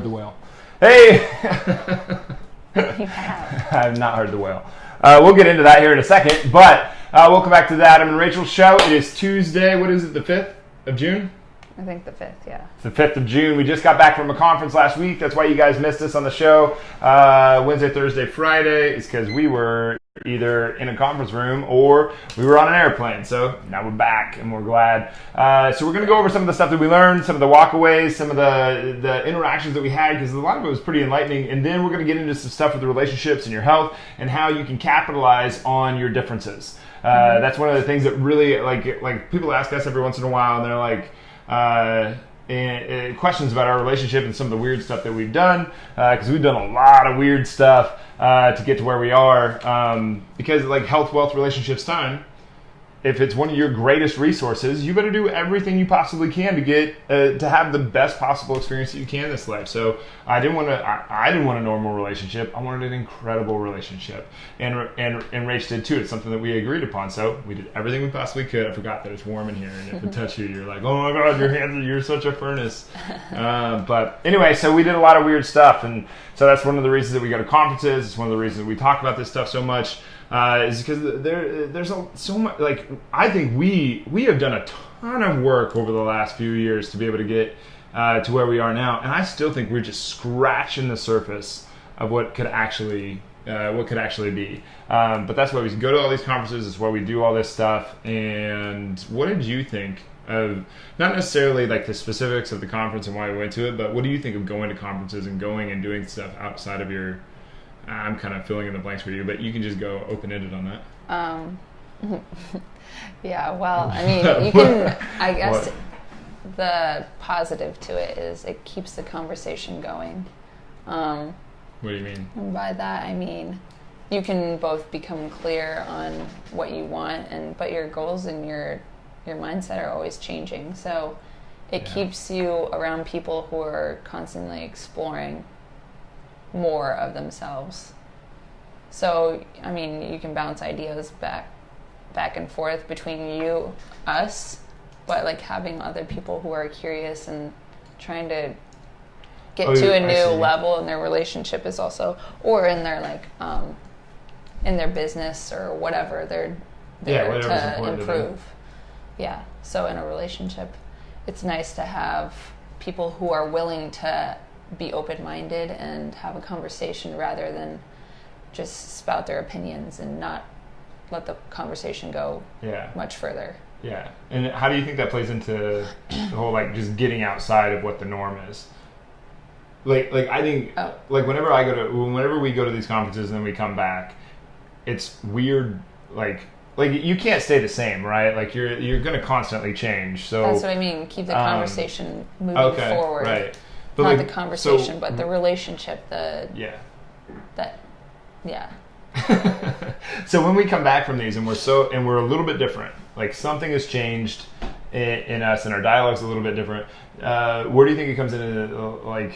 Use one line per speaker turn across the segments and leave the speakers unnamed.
the whale. Hey!
You have.
I have not heard the whale. We'll get into that here in a second, but welcome back to the Adam and Rachel Show. It is Tuesday, what is it, the 5th of June?
I think the 5th, yeah.
It's the 5th of June. We just got back from a conference last week. That's why you guys missed us on the show. Wednesday, Thursday, Friday. It's because we were either in a conference room or we were on an airplane. So now we're back and we're glad. So we're going to go over some of the stuff that we learned, some of the walkaways, some of the interactions that we had, because a lot of it was pretty enlightening. And then we're going to get into some stuff with the relationships and your health and how you can capitalize on your differences. That's one of the things that really, like people ask us every once in a while, and they're like, questions about our relationship and some of the weird stuff that we've done, because we've done a lot of weird stuff to get to where we are, because like health, wealth, relationships, time, if it's one of your greatest resources, you better do everything you possibly can to get to have the best possible experience that you can in this life. So I didn't want a normal relationship. I wanted an incredible relationship, and Rach did too. It's something that we agreed upon. So we did everything we possibly could. I forgot that it's warm in here, and if it touch you, you're like, oh my god, your hands, you're such a furnace. But anyway, so we did a lot of weird stuff, and so that's one of the reasons that we go to conferences. It's one of the reasons we talk about this stuff so much. Is because there's so much. Like, I think we have done a ton of work over the last few years to be able to get to where we are now, and I still think we're just scratching the surface of what could actually be. But that's why we go to all these conferences. It's why we do all this stuff. And what did you think of, not necessarily like the specifics of the conference and why we went to it, but what do you think of going to conferences and going and doing stuff outside of your? I'm kind of filling in the blanks for you, but you can just go open-ended on that.
Yeah, well, I mean, you can, I guess the positive to it is it keeps the conversation going.
What do you mean?
And by that, I mean, you can both become clear on what you want, but your goals and your mindset are always changing. So it keeps you around people who are constantly exploring more of themselves. So, I mean, you can bounce ideas back and forth between us, but like having other people who are curious and trying to get to a new level in their relationship is also, or in their like, in their business or whatever they're there to improve. Yeah. So in a relationship, it's nice to have people who are willing to be open-minded and have a conversation rather than just spout their opinions and not let the conversation go much further.
Yeah. And how do you think that plays into the whole like just getting outside of what the norm is? Like I think like whenever we go to these conferences and then we come back, it's weird like you can't stay the same, right? Like you're going to constantly change. So
that's what I mean. Keep the conversation moving forward.
Right.
But not like, the conversation, but the relationship.
So when we come back from these and we're a little bit different, like something has changed in us and our dialogue's a little bit different. Where do you think it comes into like?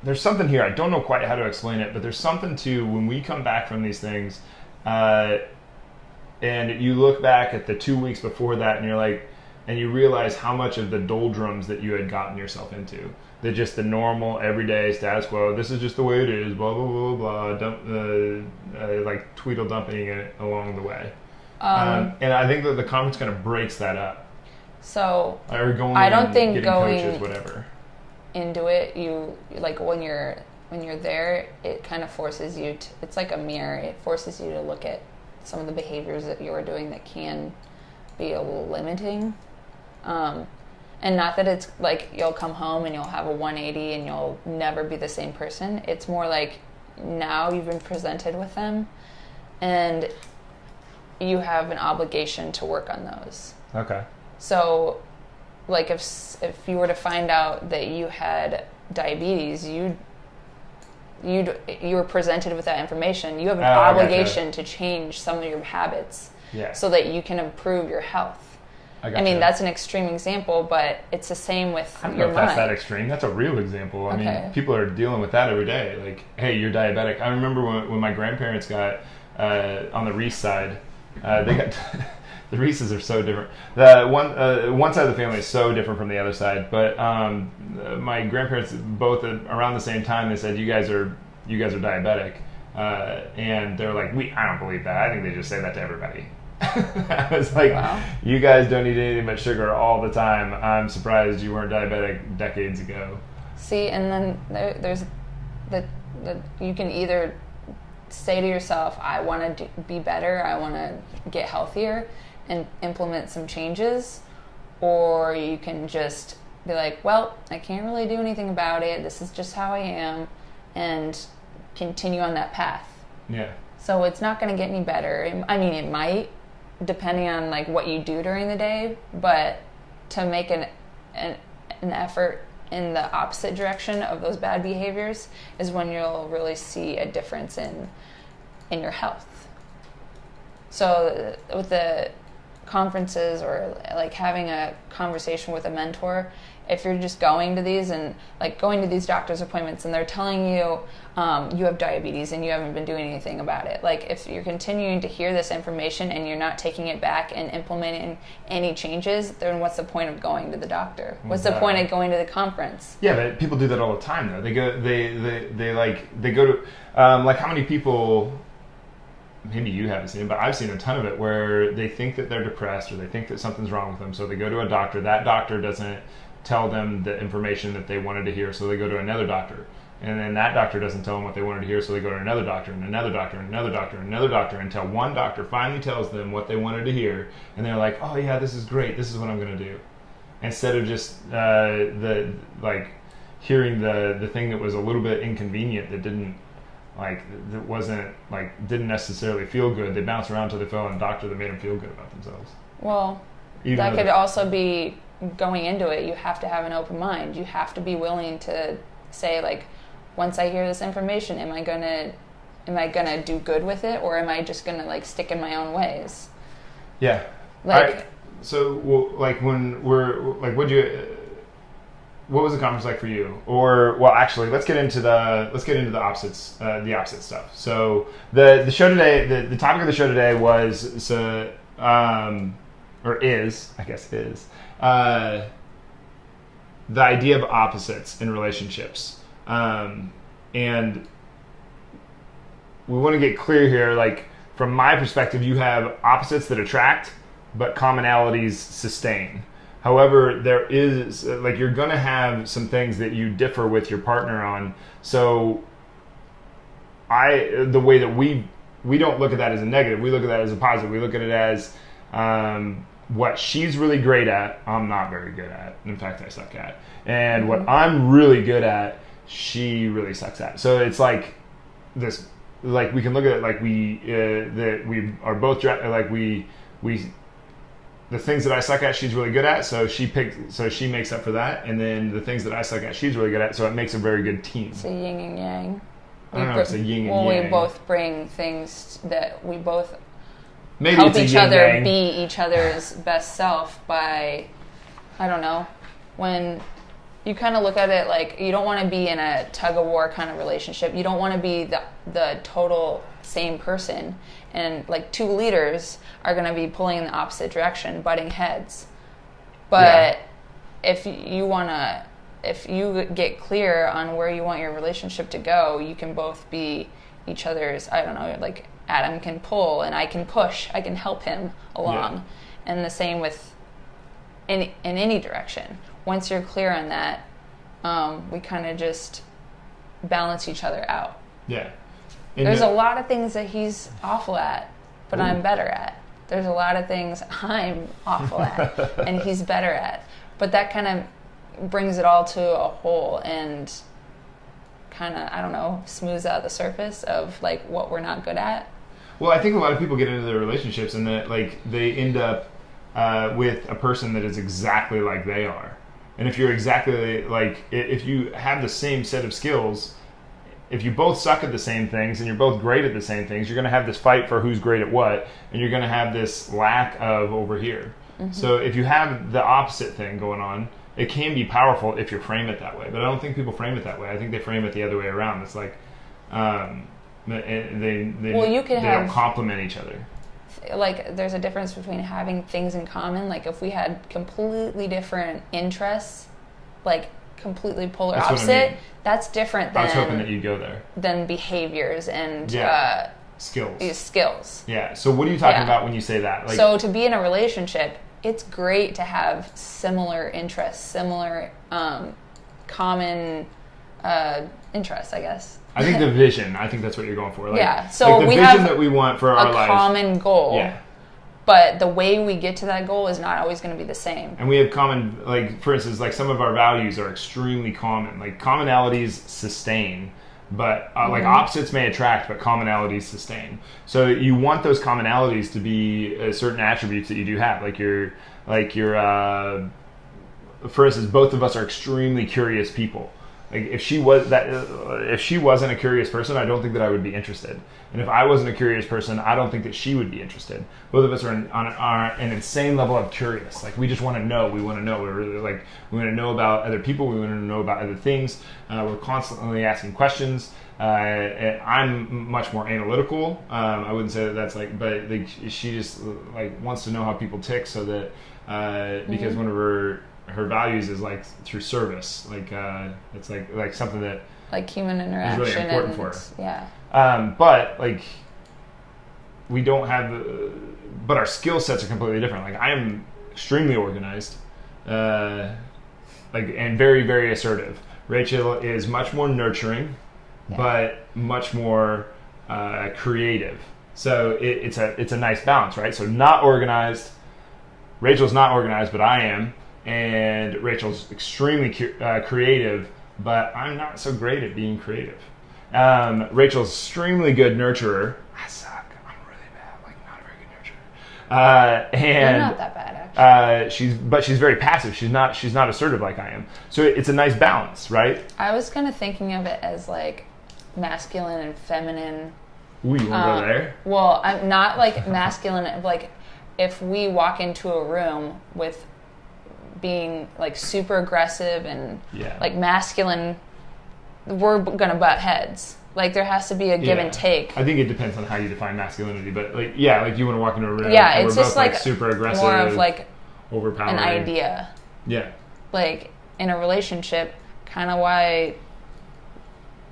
There's something here. I don't know quite how to explain it, but there's something to when we come back from these things, and you look back at the 2 weeks before that, and you're like, and you realize how much of the doldrums that you had gotten yourself into. They're just the normal, everyday status quo. This is just the way it is, blah, blah, blah, blah, like Tweedle dumping it along the way. And I think that the conference kind of breaks that up.
So,
or going
I don't think going
coaches, whatever.
Into it, you, like when you're there, it kind of forces you to, it's like a mirror. It forces you to look at some of the behaviors that you're doing that can be a little limiting. And not that it's like you'll come home and you'll have a 180 and you'll never be the same person. It's more like now you've been presented with them and you have an obligation to work on those.
Okay.
So like if you were to find out that you had diabetes, you were presented with that information. You have an obligation to change some of your habits so that you can improve your health. I mean, that's an extreme example, but it's the same with your mind. I don't know if that's that extreme.
That's a real example. I mean, people are dealing with that every day. Like, hey, you're diabetic. I remember when my grandparents got, on the REES side, The Reeses are so different. The one side of the family is so different from the other side. But my grandparents both around the same time, they said you guys are diabetic, and they're like, I don't believe that. I think they just say that to everybody. I was like, wow. You guys don't eat anything but sugar all the time. I'm surprised you weren't diabetic decades ago.
See, and then there's the you can either say to yourself, I want to be better, I want to get healthier and implement some changes, or you can just be like, well, I can't really do anything about it, this is just how I am, and continue on that path.
Yeah. So
it's not going to get any better. I mean, it might, depending on like what you do during the day, but to make an effort in the opposite direction of those bad behaviors is when you'll really see a difference in your health. So with the conferences or like having a conversation with a mentor, if you're just going to these and like going to these doctor's appointments and they're telling you you have diabetes and you haven't been doing anything about it, like if you're continuing to hear this information and you're not taking it back and implementing any changes, then what's the point of going to the doctor? What's the point of going to the conference?
Yeah, but people do that all the time though. They go to like how many people, maybe you haven't seen it, but I've seen a ton of it where they think that they're depressed or they think that something's wrong with them, so they go to a doctor. That doctor doesn't tell them the information that they wanted to hear, so they go to another doctor. And then that doctor doesn't tell them what they wanted to hear, so they go to another doctor and another doctor and another doctor and another doctor until one doctor finally tells them what they wanted to hear, and they're like, oh yeah, this is great, this is what I'm going to do. Instead of just hearing the thing that was a little bit inconvenient that didn't necessarily feel good, they bounce around until they found a doctor that made them feel good about themselves.
Well, that could also be going into it. You have to have an open mind. You have to be willing to say, like, once I hear this information, am I gonna do good with it, or am I just gonna like stick in my own ways?
Yeah.
Like,
so like when we're like, what was the conference like for you? Or, well, actually, let's get into the opposites, the opposite stuff. So the show today, the topic of the show today was the idea of opposites in relationships, and we want to get clear here. Like from my perspective, you have opposites that attract, but commonalities sustain. However, there is, like, you're going to have some things that you differ with your partner on. So the way that we don't look at that as a negative, we look at that as a positive. We look at it as what she's really great at, I'm not very good at. In fact, I suck at. And what I'm really good at, she really sucks at. So it's like this, like we can look at it like we are both, like we the things that I suck at, she's really good at, so she makes up for that. And then the things that I suck at, she's really good at, so it makes a very good team.
It's a yin and yang.
I don't know if it's a yin and yang.
Well, we both bring things that we both
maybe
help
it's
each
a yin
other
yang.
be each other's best self by, I don't know, when you kind of look at it like you don't want to be in a tug-of-war kind of relationship. You don't want to be the total same person. And like two leaders are going to be pulling in the opposite direction, butting heads. But if you get clear on where you want your relationship to go, you can both be each other's, I don't know, like Adam can pull and I can push, I can help him along. Yeah. And the same with in any direction. Once you're clear on that, we kind of just balance each other out.
Yeah.
There's a lot of things that he's awful at, but I'm better at. There's a lot of things I'm awful at, and he's better at. But that kind of brings it all to a whole and kind of, I don't know, smooths out the surface of like what we're not good at.
Well, I think a lot of people get into their relationships and that like they end up with a person that is exactly like they are. And if you're exactly like, if you have the same set of skills, if you both suck at the same things and you're both great at the same things, you're going to have this fight for who's great at what, and you're going to have this lack of over here. Mm-hmm. So if you have the opposite thing going on, it can be powerful if you frame it that way. But I don't think people frame it that way. I think they frame it the other way around. It's like they don't complement each other.
like there's a difference between having things in common. Like if we had completely different interests, like completely polar
That's what I
opposite,
mean.
that's different than
I was hoping that you'd go there.
than behaviors and
Skills.
skills.
Yeah. So what are you talking about when you say that? Like,
so to be in a relationship, it's great to have similar interests, similar common interests, I guess.
I think the vision. I think that's what you're going for. Like,
yeah. So
like the
we
vision
have
that we want for our
a
lives.
common goal.
Yeah.
But the way we get to that goal is not always going to be the same.
And we have common, like, for instance, like some of our values are extremely common. Like, commonalities sustain, but like opposites may attract, but commonalities sustain. So you want those commonalities to be certain attributes that you do have. For instance, both of us are extremely curious people. Like if she wasn't a curious person, I don't think that I would be interested. And if I wasn't a curious person, I don't think that she would be interested. Both of us are on an insane level of curious. Like we just want to know. We want to know. We're really like we want to know about other people. We want to know about other things. We're constantly asking questions. I'm much more analytical. I wouldn't say that that's like, but like she just like wants to know how people tick, so that because one of her values is like through service, like it's like something that
like human interaction
is really important for her.
Yeah.
But like we don't have, but our skill sets are completely different. Like I am extremely organized, like and very very assertive. Rachel is much more nurturing, but much more creative. So it's a nice balance, right? So not organized. Rachel's not organized, but I am. And Rachel's extremely creative, but I'm not so great at being creative. Rachel's extremely good nurturer. I suck. I'm really bad. Like not a very good nurturer. And
you're not that bad, actually.
She's very passive. She's not assertive like I am. So it's a nice balance, right?
I was kind of thinking of it as like masculine and feminine.
Ooh, you want to go there?
Well, I'm not like masculine. Like if we walk into a room with being like super aggressive and like masculine, we're gonna butt heads. Like there has to be a give and take.
I think it depends on how you define masculinity, but like like you want to walk into a room.
Yeah,
and
it's
we're
just
both,
like
super aggressive,
more of like
overpowering,
an idea.
Yeah,
like in a relationship, kind of why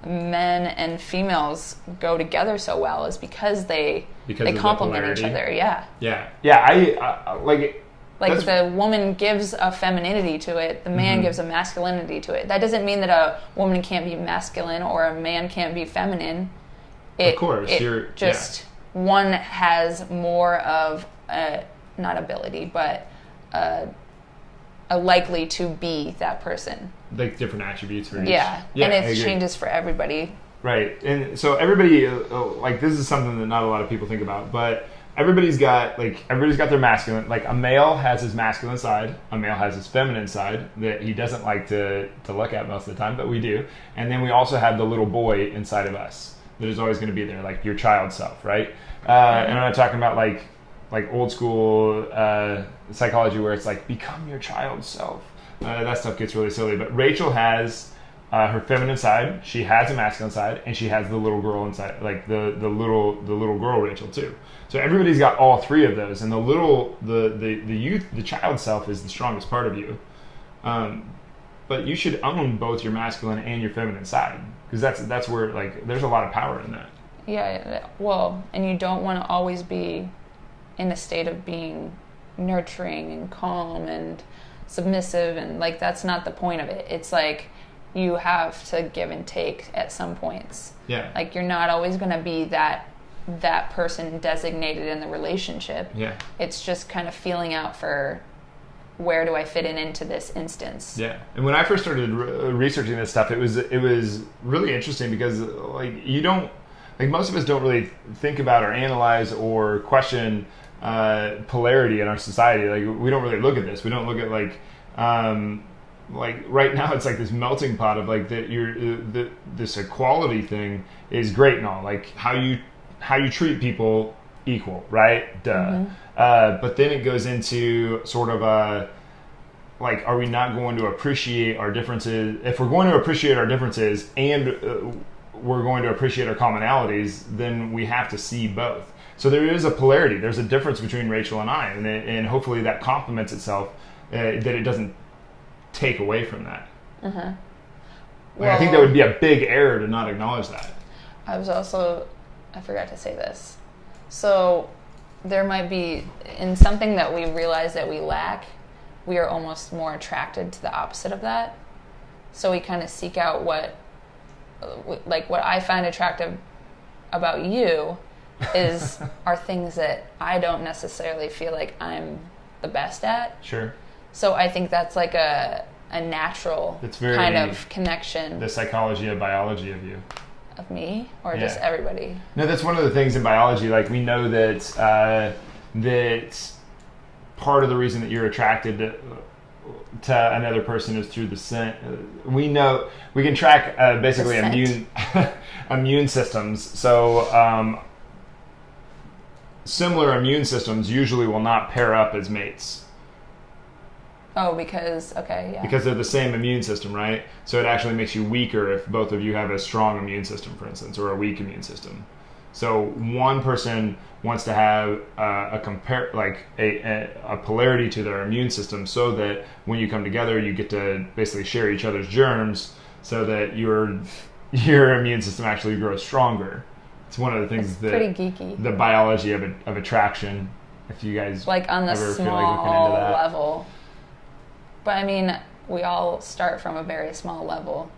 men and females go together so well is because they complement each other. Yeah.
I like.
Like the woman gives a femininity to it, the man gives a masculinity to it. That doesn't mean that a woman can't be masculine or a man can't be feminine.
Of course,
one has more of not ability, but a likely to be that person.
Like different attributes for each.
Yeah, and it changes for everybody.
Right, and so everybody like this is something that not a lot of people think about, but. Everybody's got their masculine. Like a male has his masculine side, a male has his feminine side that he doesn't like to look at most of the time, but we do. And then we also have the little boy inside of us that is always going to be there, like your child self, right? And I'm not talking about like old school psychology where it's like become your child self. That stuff gets really silly. But Rachel has her feminine side, she has a masculine side, and she has the little girl inside, like the little girl Rachel too. So everybody's got all three of those, and the child self is the strongest part of you. But you should own both your masculine and your feminine side, because that's where like there's a lot of power in that.
Yeah, well, and you don't want to always be in a state of being nurturing and calm and submissive, and like that's not the point of it. It's like you have to give and take at some points.
Yeah. Like
you're not always going to be that person designated in the relationship.
Yeah.
It's just kind of feeling out for where do I fit into this instance.
Yeah. And when I first started researching this stuff, it was really interesting because like most of us don't really think about or analyze or question polarity in our society. Like we don't really look at this. We don't look at like right now it's like this melting pot of like that this equality thing is great and all, like how you treat people equal, right? Duh. But then it goes into sort of like, are we not going to appreciate our differences? If we're going to appreciate our differences and we're going to appreciate our commonalities, then we have to see both. So there is a polarity. There's a difference between Rachel and I, and hopefully that complements itself, that it doesn't take away from that.
Uh-huh.
Like, I think that would be a big error to not acknowledge that.
I forgot to say this. So there might be, in something that we realize that we lack, we are almost more attracted to the opposite of that. So we kind of seek out what I find attractive about you are things that I don't necessarily feel like I'm the best at.
Sure.
So I think that's like a natural kind of connection.
The psychology and biology of you.
Of me, or just everybody?
No, that's one of the things in biology. Like, we know that that part of the reason that you're attracted to another person is through the scent. We know we can track basically immune systems. So similar immune systems usually will not pair up as mates.
Oh, because
because they're the same immune system, right? So it actually makes you weaker if both of you have a strong immune system, for instance, or a weak immune system. So one person wants to have a polarity to their immune system, so that when you come together, you get to basically share each other's germs, so that your immune system actually grows stronger. It's one of the things that
pretty geeky.
The biology of attraction. If you guys
like on the
ever
small
feel like looking into that.
level. But I mean, we all start from a very small level.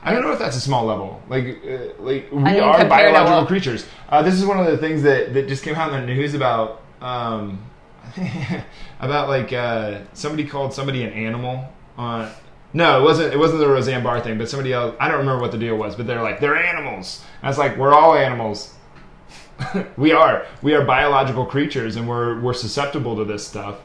I don't know if that's a small level. Like we
are
biological creatures. This is one of the things that just came out in the news about somebody called somebody an animal. No, it wasn't the Roseanne Barr thing, but somebody else. I don't remember what the deal was, but they're like, they're animals. And I was like, we're all animals. We are biological creatures, and we're susceptible to this stuff.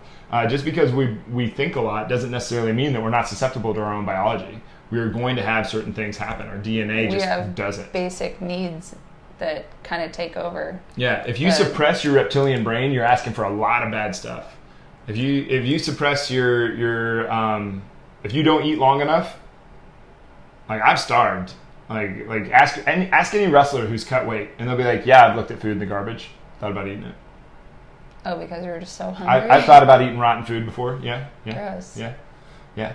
Just because we think a lot doesn't necessarily mean that we're not susceptible to our own biology. We are going to have certain things happen. Our DNA just doesn't.
Basic needs that kind of take over.
Yeah, if you suppress your reptilian brain, you're asking for a lot of bad stuff. If you suppress your if you don't eat long enough, like, I've starved. Like ask any wrestler who's cut weight, and they'll be like, yeah, I've looked at food in the garbage, thought about eating it.
Oh, because you were just so hungry?
I've thought about eating rotten food before. Yeah.
Gross.
Yeah.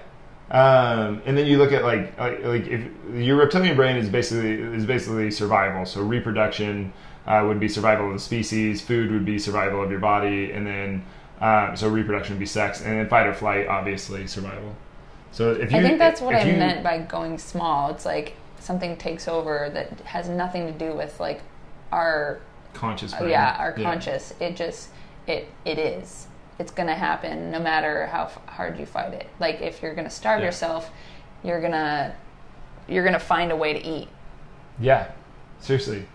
And then you look at like if your reptilian brain is basically survival. So reproduction would be survival of the species. Food would be survival of your body, and then so reproduction would be sex, and then fight or flight, obviously survival. So I
think that's what I meant by going small. It's like something takes over that has nothing to do with like our
conscious brain.
Conscious. It is. It's going to happen no matter how hard you fight it. Like, if you're going to starve yourself, you're going to find a way to eat.
Yeah. Seriously.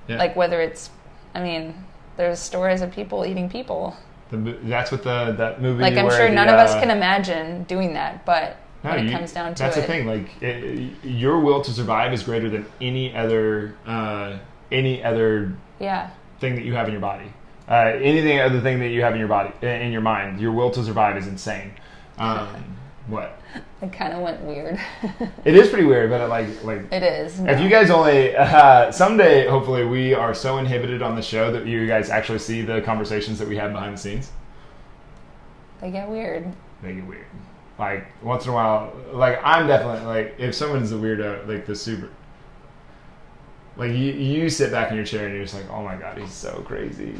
Yeah.
Like, whether it's, I mean, there's stories of people eating people.
That's what that movie.
Like, I'm sure none of us can imagine doing that, but when it comes down to
that's the thing. Like, your will to survive is greater than any other thing that you have in your body. Anything other thing that you have in your body, in your mind, your will to survive is insane. What?
It kind of went weird.
It is pretty weird, but
it is.
No. If you guys only someday, hopefully, we are so inhibited on the show that you guys actually see the conversations that we have behind the scenes.
They get weird.
Like, once in a while, like, I'm definitely, like, if someone's a weirdo, like, the super, like, you sit back in your chair and you're just like, oh my God, he's so crazy.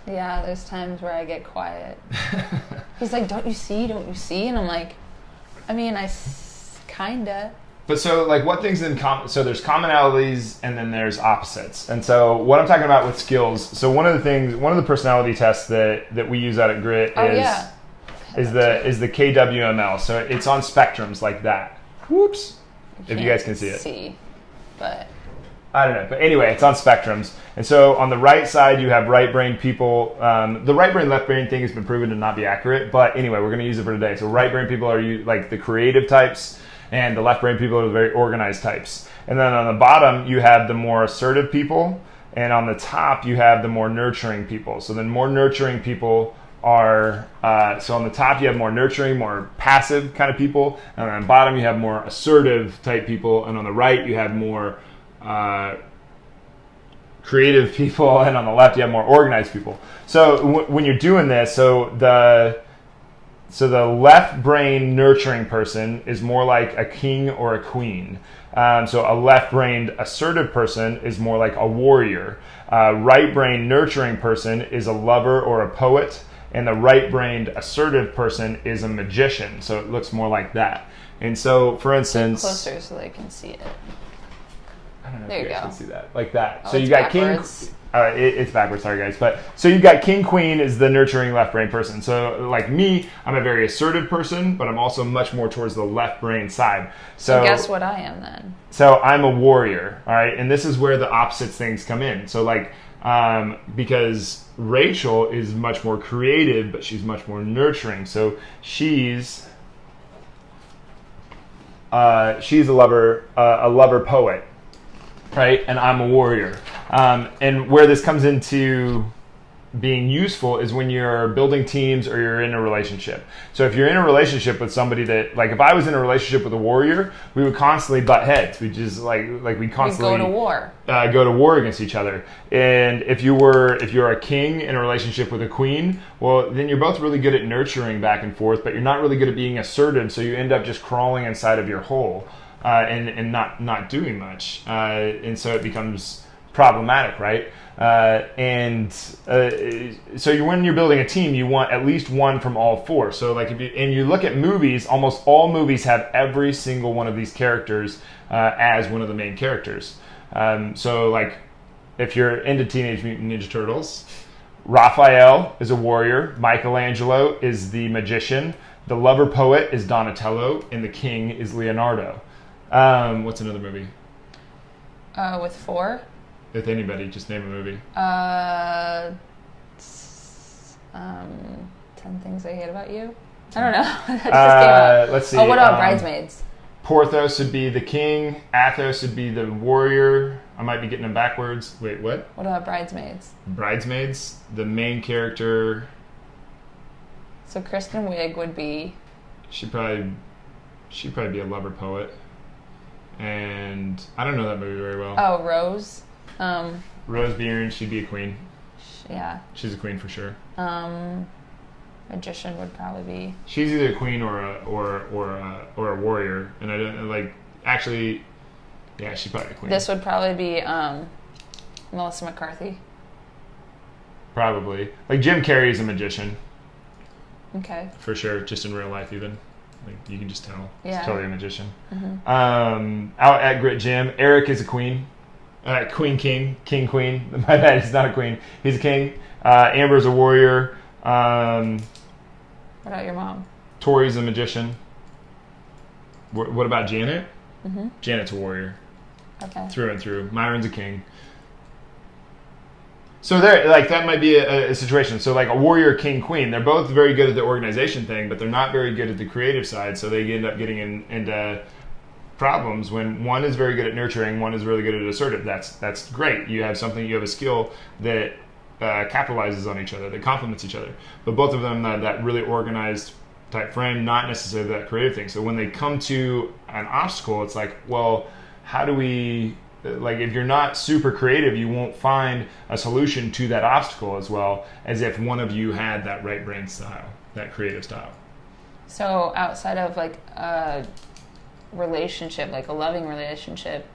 Yeah, there's times where I get quiet. He's like, don't you see? And I'm like, I mean, kinda.
But so, like, what things in common? So there's commonalities and then there's opposites. And so what I'm talking about with skills, so one of the personality tests that we use out at Grit is the KWML. So it's on spectrums like that. Whoops. If you guys can see it.
But
I don't know. But anyway, it's on spectrums. And so on the right side, you have right brain people. The right brain, left brain thing has been proven to not be accurate. But anyway, we're going to use it for today. So right brain people are like the creative types, and the left brain people are the very organized types. And then on the bottom, you have the more assertive people. And on the top, you have the more nurturing people. So then more nurturing people are, so on the top, you have more nurturing, more passive kind of people. And on the bottom, you have more assertive type people. And on the right, you have more creative people, and on the left you have more organized people. So when you're doing this, so the left brain nurturing person is more like a king or a queen. So a left-brained assertive person is more like a warrior. Right-brained nurturing person is a lover or a poet. And the right-brained assertive person is a magician. So it looks more like that. And so, for instance...
Closer so they can see it.
I don't know
there
if you
you
guys
go.
can see that. Like that.
Oh,
So you
it's
got
backwards.
king... it's backwards, sorry guys. But so you've got king, queen is the nurturing left brain person. So like me, I'm a very assertive person, but I'm also much more towards the left brain side.
So guess what I am then?
So I'm a warrior, all right? And this is where the opposite things come in. So like, because Rachel is much more creative, but she's much more nurturing. So she's a lover poet, right? And I'm a warrior. And where this comes into being useful is when you're building teams or you're in a relationship. So if you're in a relationship with somebody that, like if I was in a relationship with a warrior, we would constantly butt heads. We just we constantly
go to war.
Go to war against each other. And if you're a king in a relationship with a queen, well, then you're both really good at nurturing back and forth, but you're not really good at being assertive. So you end up just crawling inside of your hole and not doing much. And so it becomes problematic, right? So when you're building a team, you want at least one from all four. So like if you look at movies, almost all movies have every single one of these characters as one of the main characters. So like if you're into Teenage Mutant Ninja Turtles, Raphael is a warrior, Michelangelo is the magician, the lover poet is Donatello, and the king is Leonardo. What's another movie?
With 4?
With anybody, just name a movie.
10 Things I Hate About You? I don't know. That just came out.
Let's see.
Oh, what about Bridesmaids?
Porthos would be the king. Athos would be the warrior. I might be getting them backwards. Wait, what?
What about Bridesmaids?
Bridesmaids, the main character.
So Kristen Wiig would be...
She'd probably be a lover poet. And I don't know that movie very well.
Oh, Rose.
Rose Byrne, she'd be a queen.
Yeah.
She's a queen for sure.
Magician would probably be...
She's either a queen or a warrior. And I don't like actually. Yeah, she's probably a queen.
This would probably be Melissa McCarthy.
Probably. Like Jim Carrey's a magician.
Okay.
For sure, just in real life even. Like you can just tell.
Yeah.
He's totally a magician.
Mm-hmm.
Out at Grit Jim, Eric is a queen. King, queen. My bad, he's not a queen. He's a king. Amber's a warrior.
What about your mom?
Tori's a magician. What about Janet?
Mm-hmm.
Janet's a warrior.
Okay.
Through and through. Myron's a king. So there, like that might be a situation. So like a warrior, king, queen, they're both very good at the organization thing, but they're not very good at the creative side. So they end up getting into problems when one is very good at nurturing, one is really good at assertive. That's great. You have a skill that capitalizes on each other, that complements each other. But both of them that really organized type frame, not necessarily that creative thing. So when they come to an obstacle, it's like, well, how do we? Like if you're not super creative, you won't find a solution to that obstacle as well as if one of you had that right brain style, that creative style.
So outside of like a relationship, like a loving relationship,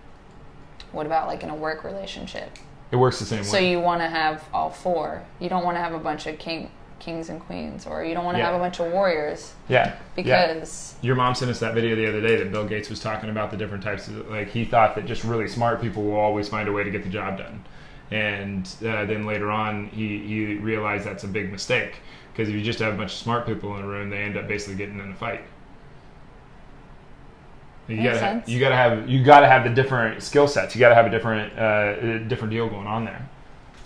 what about like in a work relationship?
It works the same way.
So you want to have all 4. You don't want to have a bunch of kings and queens, or you don't want to have a bunch of warriors.
Yeah.
Because
your mom sent us that video the other day that Bill Gates was talking about the different types of, like he thought that just really smart people will always find a way to get the job done. And then later on he realized that's a big mistake, because if you just have a bunch of smart people in a room, they end up basically getting in a fight. You gotta have the different skill sets. You gotta have a different deal going on there.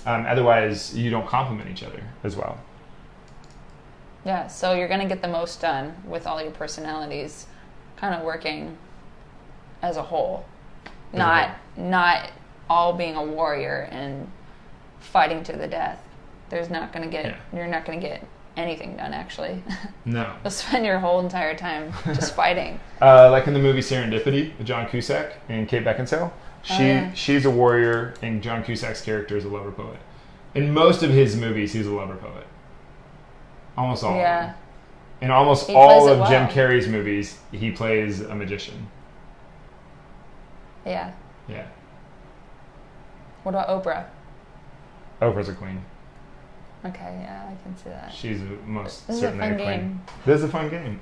Otherwise, you don't complement each other as well.
yeah, so you're gonna get the most done with all your personalities, kind of working as a whole, not all being a warrior and fighting to the death. You're not gonna get anything done, actually.
No.
You'll spend your whole entire time just fighting.
Like in the movie Serendipity with John Cusack and Kate Beckinsale, She's a warrior, and John Cusack's character is a lover poet. In most of his movies, he's a lover poet. Almost all of them. In almost all of Jim Carrey's movies, he plays a magician.
Yeah.
Yeah.
What about Oprah?
Oprah's a queen.
Okay, yeah, I can see that.
She's most
This
certainly
is a
a
fun
queen.
game.
This is a fun game.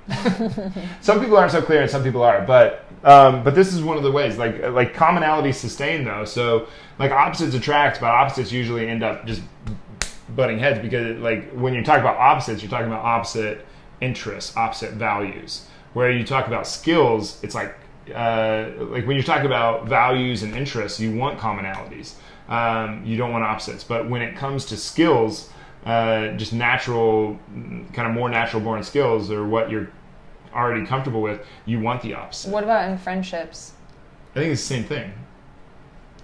Some people aren't so clear, and some people are. But this is one of the ways. Like commonalities sustain, though. So like opposites attract, but opposites usually end up just butting heads because like when you talk about opposites, you're talking about opposite interests, opposite values. Where you talk about skills, it's like when you're talking about values and interests, you want commonalities. You don't want opposites. But when it comes to skills, just natural, kind of more natural born skills or what you're already comfortable with, you want the opposite.
What about in friendships?
I think it's the same thing.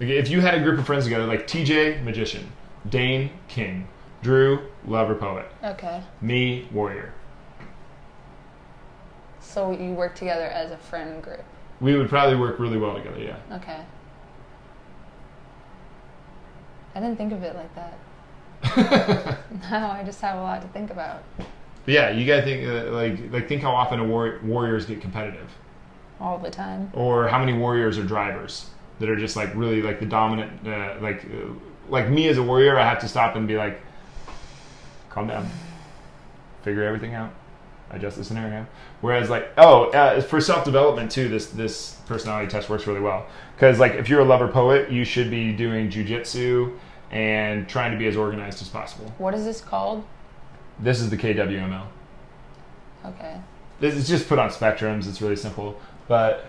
Like if you had a group of friends together, like TJ, magician, Dane, king, Drew, lover poet,
Okay.
me, warrior.
So you work together as a friend group.
We would probably work really well together, yeah.
Okay. I didn't think of it like that. No, I just have a lot to think about.
But yeah, you gotta think like think how often warriors get competitive,
All the time.
or how many warriors are drivers that are just like really like the dominant. Like me as a warrior, I have to stop and be like, calm down, figure everything out, adjust the scenario. Whereas like for self development too, this personality test works really well because like if you're a lover poet, you should be doing jujitsu and trying to be as organized as possible.
What is this called?
This is the KWML.
Okay.
It's just put on spectrums. It's really simple. But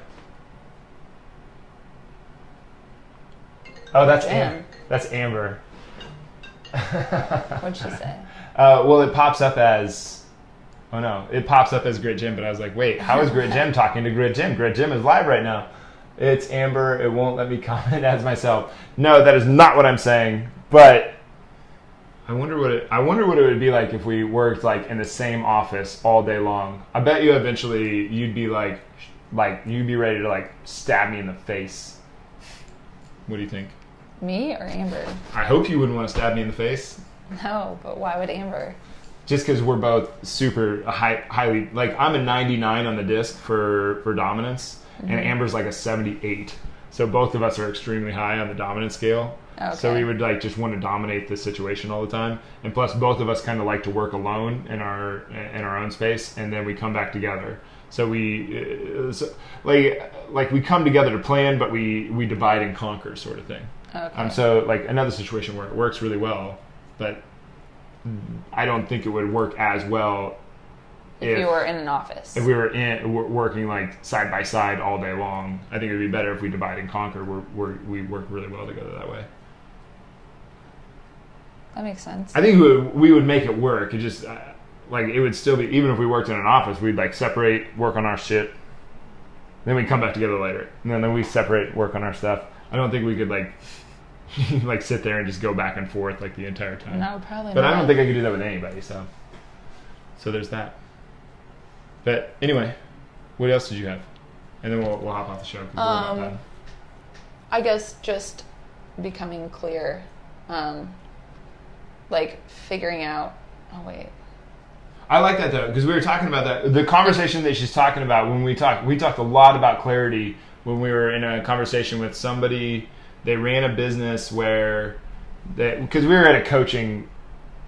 that's
Jam.
That's Amber.
What'd she say?
Well, it pops up as Grit Jim. But I was like, wait, how is Grit Jim talking to Grit Jim? Grit Jim is live right now. It's Amber. It won't let me comment as myself. No, that is not what I'm saying. But I wonder what it would be like if we worked like in the same office all day long. I bet you eventually you'd be like you'd be ready to like stab me in the face. What do you think?
Me or Amber?
I hope you wouldn't want to stab me in the face.
No, but why would Amber?
Just because we're both super highly like I'm a 99 on the disc for dominance, and Amber's like a 78. So both of us are extremely high on the dominance scale.
Okay.
So we would like just want to dominate the situation all the time, and plus both of us kind of like to work alone in our own space, and then we come back together. So we like we come together to plan, but we divide and conquer sort of thing.
Okay.
So like another situation where it works really well, but I don't think it would work as well
if you were in an office.
If we were working like side by side all day long. I think it would be better if we divide and conquer. We work really well together that way.
That makes sense.
I think we would make it work. It just like it would still be, even if we worked in an office, we'd like separate, work on our shit, then we'd come back together later, and then we separate, work on our stuff. I don't think we could like like sit there and just go back and forth like the entire time.
No, probably
but
not.
I don't think I could do that with anybody. So there's that. But anyway, what else did you have? And then we'll hop off the show because we're about done.
I guess just becoming clear, like figuring out. Oh wait.
I like that though, because we were talking about that. The conversation that she's talking about when we talked a lot about clarity when we were in a conversation with somebody. They ran a business because we were at a coaching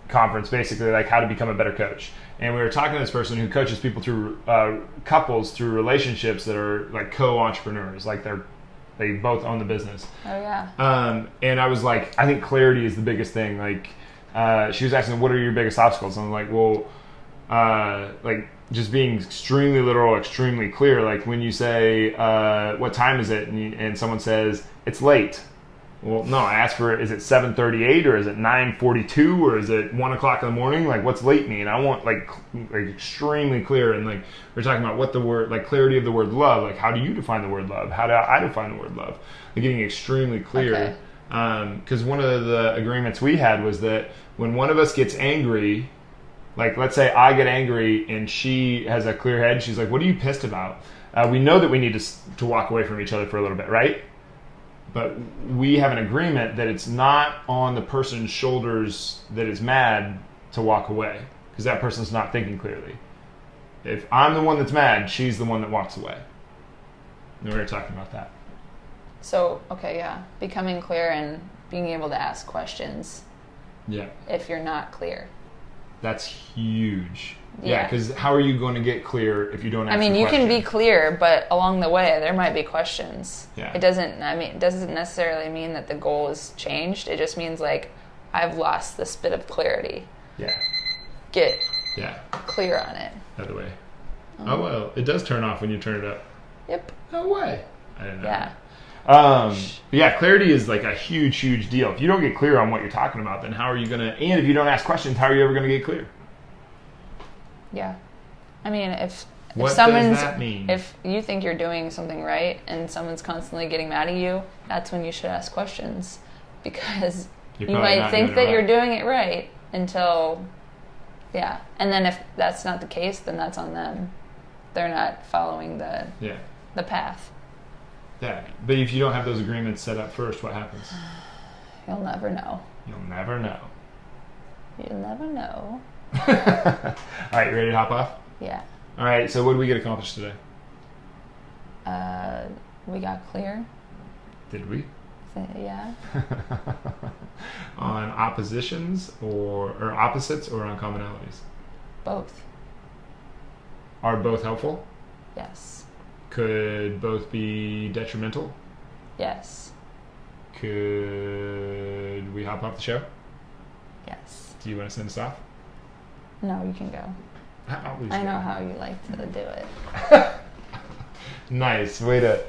conference, basically like how to become a better coach. And we were talking to this person who coaches people through couples through relationships that are like co-entrepreneurs, like they both own the business.
Oh yeah.
And I was like, I think clarity is the biggest thing. Like, she was asking, what are your biggest obstacles? And I'm like, well, like just being extremely literal, extremely clear. Like when you say, what time is it? And someone says, it's late. Well, no, I asked for, is it 7:38 or is it 9:42 or is it 1 o'clock in the morning? Like, what's late mean? I want like extremely clear. And like we're talking about what the word, like clarity of the word love. Like, how do you define the word love? How do I define the word love? Like getting extremely clear. Because one of the agreements we had was that when one of us gets angry, like let's say I get angry and she has a clear head, she's like, "What are you pissed about?" We know that we need to walk away from each other for a little bit, right? but we have an agreement that it's not on the person's shoulders that is mad to walk away, because that person's not thinking clearly. If I'm the one that's mad, she's the one that walks away. And we were talking about that.
So, okay, yeah. Becoming clear and being able to ask questions.
Yeah.
If you're not clear.
That's huge.
Yeah,
because how are you going to get clear if you don't ask
you
question?
can be clear, but along the way there might be questions.
Yeah.
It doesn't necessarily mean that the goal is changed. It just means like I've lost this bit of clarity.
Yeah.
Get
Yeah.
clear on it.
Other way. Oh well, it does turn off when you turn it up.
Yep.
No way. I didn't know.
Yeah.
But yeah, clarity is like a huge, huge deal. If you don't get clear on what you're talking about, then how are you gonna? And if you don't ask questions, how are you ever gonna get clear?
Yeah. I mean, if
What
someone's,
does that mean?
if you think you're doing something right and someone's constantly getting mad at you, that's when you should ask questions, because
You're
you
probably
might
not
think
doing
that
it
you're
right.
doing it right until, yeah. And then if that's not the case, then that's on them. They're not following the path.
Yeah. But if you don't have those agreements set up first, what happens?
You'll never know.
You'll never know.
You'll never know.
All right, you ready to hop off?
Yeah.
All right, so what did we get accomplished today?
We got clear.
Did we?
Yeah.
On oppositions or opposites or on commonalities?
Both.
Are both helpful?
Yes.
Could both be detrimental?
Yes.
Could we hop off the show?
Yes.
Do you want to send us off?
No, you can go. I know how you like to do it.
Nice. Way to...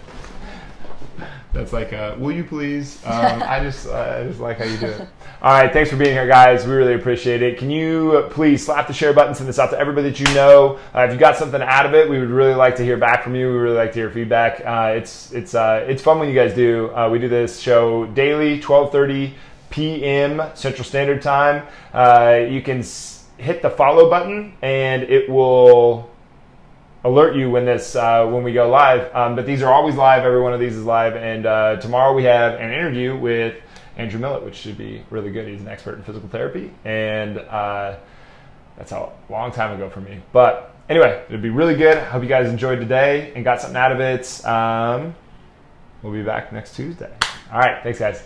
That's like, will you please? I just like how you do it. All right, thanks for being here, guys. We really appreciate it. Can you please slap the share button, send this out to everybody that you know. If you got something out of it, we would really like to hear back from you. We really like to hear feedback. It's fun when you guys do. We do this show daily, 12:30 p.m. Central Standard Time. You can hit the follow button, and it will alert you when we go live. But these are always live. Every one of these is live. And tomorrow we have an interview with Andrew Millett, which should be really good. He's an expert in physical therapy, and that's a long time ago for me. But anyway, it'll be really good. Hope you guys enjoyed today and got something out of it. We'll be back next Tuesday. All right, thanks, guys.